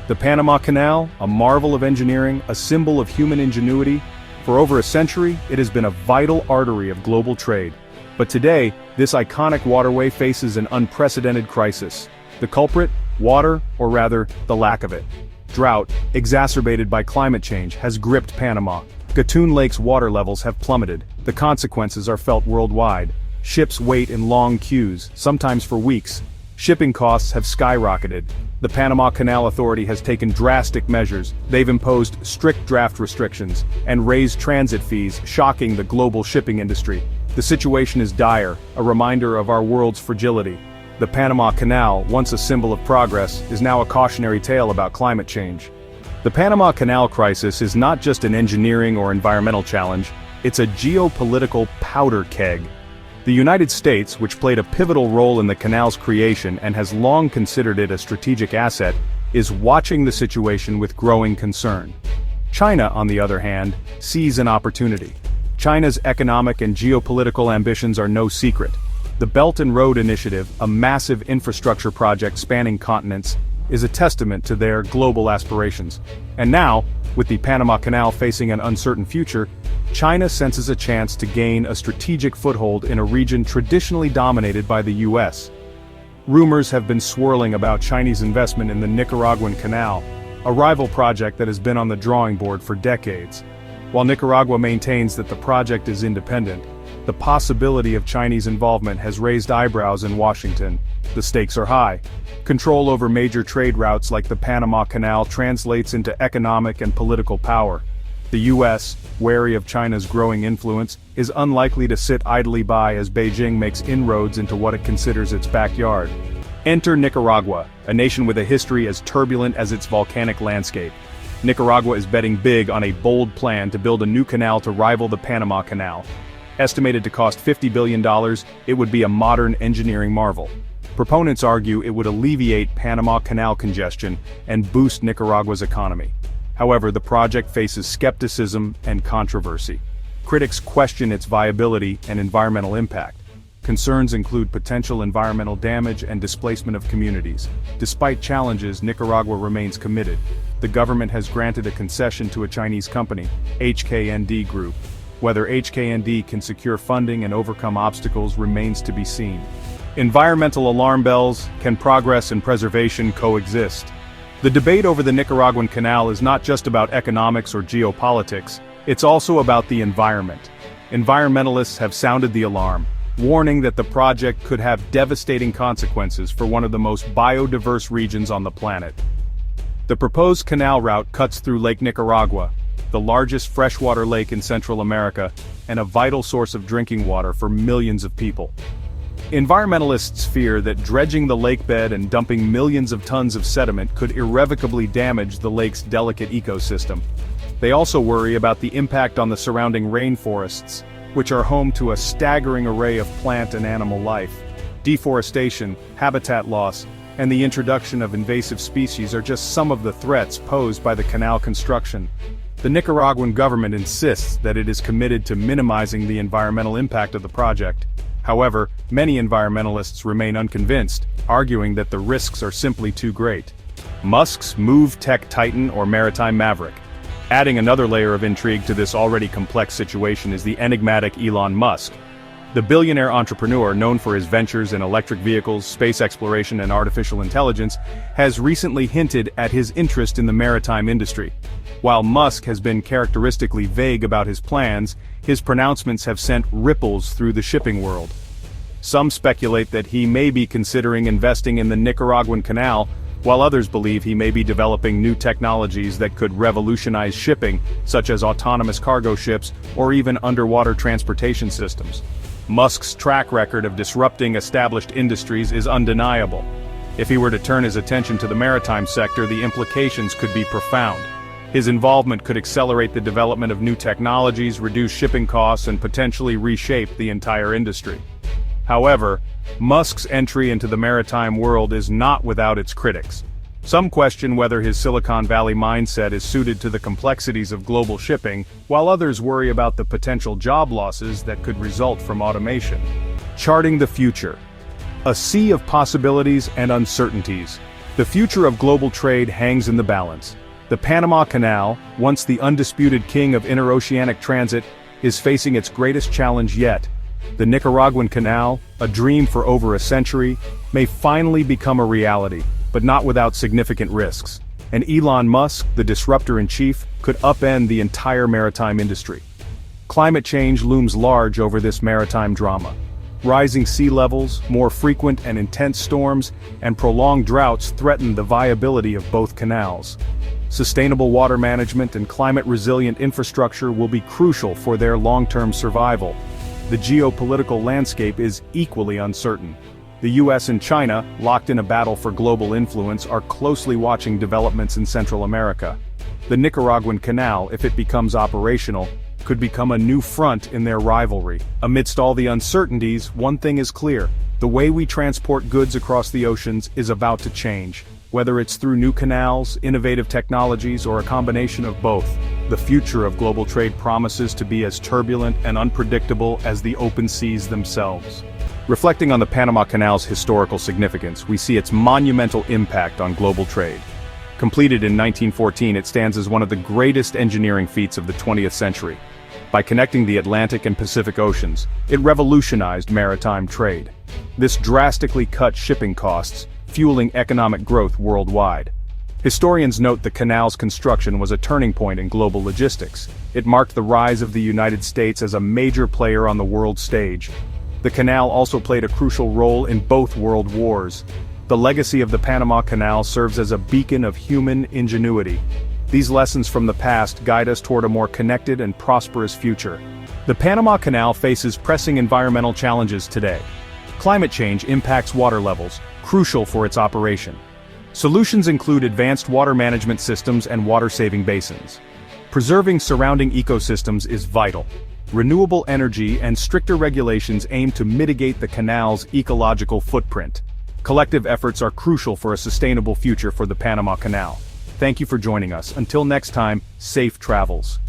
The Panama Canal, a marvel of engineering, a symbol of human ingenuity. For over a century, it has been a vital artery of global trade. But today, this iconic waterway faces an unprecedented crisis. The culprit? Water, or rather, the lack of it. Drought, exacerbated by climate change, has gripped Panama. Gatun Lake's water levels have plummeted. The consequences are felt worldwide. Ships wait in long queues, sometimes for weeks. Shipping costs have skyrocketed. The Panama Canal Authority has taken drastic measures. They've imposed strict draft restrictions and raised transit fees, shocking the global shipping industry. The situation is dire, a reminder of our world's fragility. The Panama Canal, once a symbol of progress, is now a cautionary tale about climate change. The Panama Canal crisis is not just an engineering or environmental challenge, it's a geopolitical powder keg. The United States, which played a pivotal role in the canal's creation and has long considered it a strategic asset, is watching the situation with growing concern. China, on the other hand, sees an opportunity. China's economic and geopolitical ambitions are no secret. The Belt and Road Initiative, a massive infrastructure project spanning continents, is a testament to their global aspirations. And now, with the Panama Canal facing an uncertain future, China senses a chance to gain a strategic foothold in a region traditionally dominated by the US. Rumors have been swirling about Chinese investment in the Nicaraguan Canal, a rival project that has been on the drawing board for decades. While Nicaragua maintains that the project is independent, the possibility of Chinese involvement has raised eyebrows in Washington. The stakes are high. Control over major trade routes like the Panama Canal translates into economic and political power. The US, wary of China's growing influence, is unlikely to sit idly by as Beijing makes inroads into what it considers its backyard. Enter Nicaragua, a nation with a history as turbulent as its volcanic landscape. Nicaragua is betting big on a bold plan to build a new canal to rival the Panama Canal. Estimated to cost $50 billion, it would be a modern engineering marvel. Proponents argue it would alleviate Panama Canal congestion and boost Nicaragua's economy. However, the project faces skepticism and controversy. Critics question its viability and environmental impact. Concerns include potential environmental damage and displacement of communities. Despite challenges, Nicaragua remains committed. The government has granted a concession to a Chinese company, HKND Group. Whether HKND can secure funding and overcome obstacles remains to be seen. Environmental alarm bells: can progress and preservation coexist? The debate over the Nicaraguan Canal is not just about economics or geopolitics, it's also about the environment. Environmentalists have sounded the alarm, warning that the project could have devastating consequences for one of the most biodiverse regions on the planet. The proposed canal route cuts through Lake Nicaragua, the largest freshwater lake in Central America, and a vital source of drinking water for millions of people. Environmentalists fear that dredging the lakebed and dumping millions of tons of sediment could irrevocably damage the lake's delicate ecosystem. They also worry about the impact on the surrounding rainforests, which are home to a staggering array of plant and animal life. Deforestation, habitat loss, and the introduction of invasive species are just some of the threats posed by the canal construction. The Nicaraguan government insists that it is committed to minimizing the environmental impact of the project. However, many environmentalists remain unconvinced, arguing that the risks are simply too great. Musk's move tech titan or maritime maverick. Adding another layer of intrigue to this already complex situation is the enigmatic Elon Musk. The billionaire entrepreneur, known for his ventures in electric vehicles, space exploration, and artificial intelligence, has recently hinted at his interest in the maritime industry. While Musk has been characteristically vague about his plans, his pronouncements have sent ripples through the shipping world. Some speculate that he may be considering investing in the Nicaraguan Canal, while others believe he may be developing new technologies that could revolutionize shipping, such as autonomous cargo ships or even underwater transportation systems. Musk's track record of disrupting established industries is undeniable. If he were to turn his attention to the maritime sector, the implications could be profound. His involvement could accelerate the development of new technologies, reduce shipping costs, and potentially reshape the entire industry. However, Musk's entry into the maritime world is not without its critics. Some question whether his Silicon Valley mindset is suited to the complexities of global shipping, while others worry about the potential job losses that could result from automation. Charting the future. A sea of possibilities and uncertainties. The future of global trade hangs in the balance. The Panama Canal, once the undisputed king of interoceanic transit, is facing its greatest challenge yet. The Nicaraguan Canal, a dream for over a century, may finally become a reality, but not without significant risks. And Elon Musk, the disruptor-in-chief, could upend the entire maritime industry. Climate change looms large over this maritime drama. Rising sea levels, more frequent and intense storms, and prolonged droughts threaten the viability of both canals. Sustainable water management and climate-resilient infrastructure will be crucial for their long-term survival. The geopolitical landscape is equally uncertain. The US and China, locked in a battle for global influence, are closely watching developments in Central America. The Nicaraguan Canal, if it becomes operational, could become a new front in their rivalry. Amidst all the uncertainties, one thing is clear: the way we transport goods across the oceans is about to change. Whether it's through new canals, innovative technologies, or a combination of both, the future of global trade promises to be as turbulent and unpredictable as the open seas themselves. Reflecting on the Panama Canal's historical significance, we see its monumental impact on global trade. Completed in 1914, it stands as one of the greatest engineering feats of the 20th century. By connecting the Atlantic and Pacific Oceans, it revolutionized maritime trade. This drastically cut shipping costs, fueling economic growth worldwide. Historians note the canal's construction was a turning point in global logistics. It marked the rise of the United States as a major player on the world stage. The canal also played a crucial role in both world wars. The legacy of the Panama Canal serves as a beacon of human ingenuity. These lessons from the past guide us toward a more connected and prosperous future. The Panama Canal faces pressing environmental challenges today. Climate change impacts water levels, crucial for its operation. Solutions include advanced water management systems and water-saving basins. Preserving surrounding ecosystems is vital. Renewable energy and stricter regulations aim to mitigate the canal's ecological footprint. Collective efforts are crucial for a sustainable future for the Panama Canal. Thank you for joining us. Until next time, safe travels.